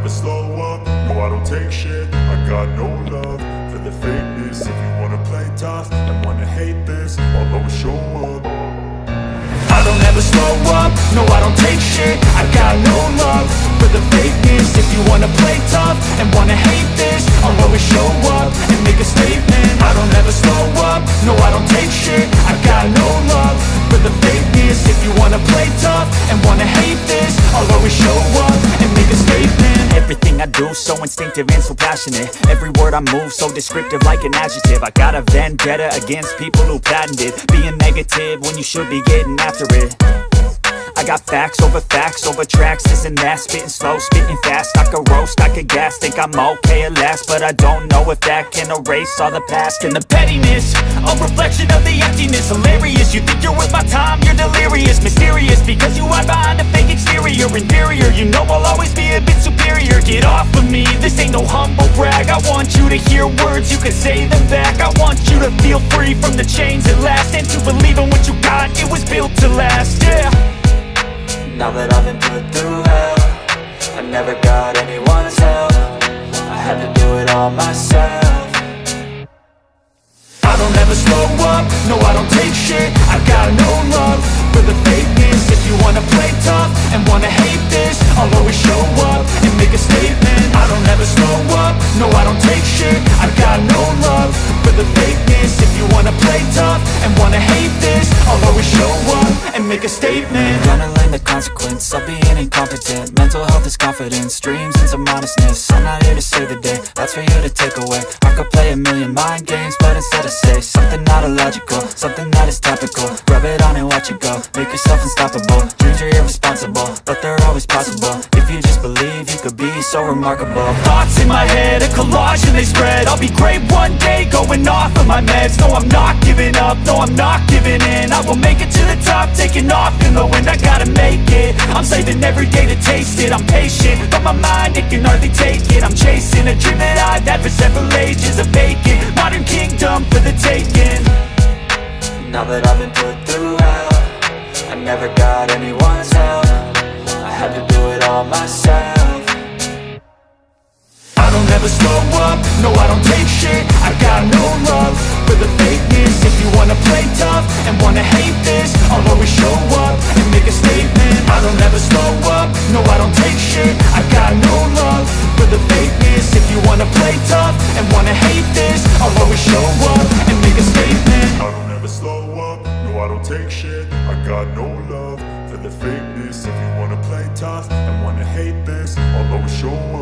never slow up, no I don't take shit. I got no love for the fakeness. If you wanna play tough and wanna hate this, I'll always show up. I don't ever slow up, no I don't take shit. I got no love for the fakeness. If you wanna play tough and wanna hate this, I'll always show up and make a statement. I don't ever slow up, no I don't take shit. I got no love for the fakeness. If you wanna play tough and wanna hate this, I'll always show up and make a statement. Everything I do so instinctive and so passionate. Every word I move so descriptive like an adjective. I got a vendetta against people who patented being negative when you should be getting after it. I got facts over tracks, this and that. Spitting slow, spitting fast. I could roast, I could gas. Think I'm okay at last, but I don't know if that can erase all the past. And the pettiness, a reflection of the emptiness. Hilarious, you think you're worth my time, you're delirious. Mysterious, because you hide behind a fake exterior. Inferior, you know I'll always be a bit superior. Get off of me, this ain't no humble brag. I want you to hear words, you can say them back. I want you to feel free from the chains at last, and to believe in what you got, it was built to last, yeah. Now that I've been put through hell, I never got anyone's help. I had to do it all myself. I don't ever slow up, no I don't take shit. I got no love for the fakeness. If you wanna play tough and wanna hate this, I'll always show up and make a statement. I don't ever slow up, no I don't take shit. I got no love for the fakeness. If you wanna play tough and wanna hate this, I'll always show up and make a statement. Gonna learn the consequence of being incompetent. Mental health is confidence, dreams into modestness. I'm not here to save the day, that's for you to take away. I could play a million mind games, but instead I say something not illogical, something that is topical. Rub it on and watch it go, make yourself unstoppable. Dreams are irresponsible, but they're always possible. If you just believe, you could be so remarkable. Thoughts in my head, a collage and they spread. I'll be great one day, going off of my meds. No, I'm not giving up, no, I'm not giving in. I will make it to the top, taking off in the wind. I gotta make it, I'm saving every day to taste it. I'm patient, but my mind, it can hardly take it. I'm chasing a dream that I've had for several ages. A vacant, modern kingdom for the taking. Now that I've been put through hell, I never got anyone's help. I had to do it all myself. I don't ever slow up, no I don't take shit. I got no love for the fakeness. If you wanna play tough and wanna hate this, I'll always show up and make a statement. I don't ever slow up, no I don't take shit. I got no love for the fakeness. If you wanna play tough and wanna hate this, I'll always show up and make a statement. I don't ever slow up, no I don't take shit. I got no love for the fakeness. If you wanna play tough and wanna hate this, I'll always show up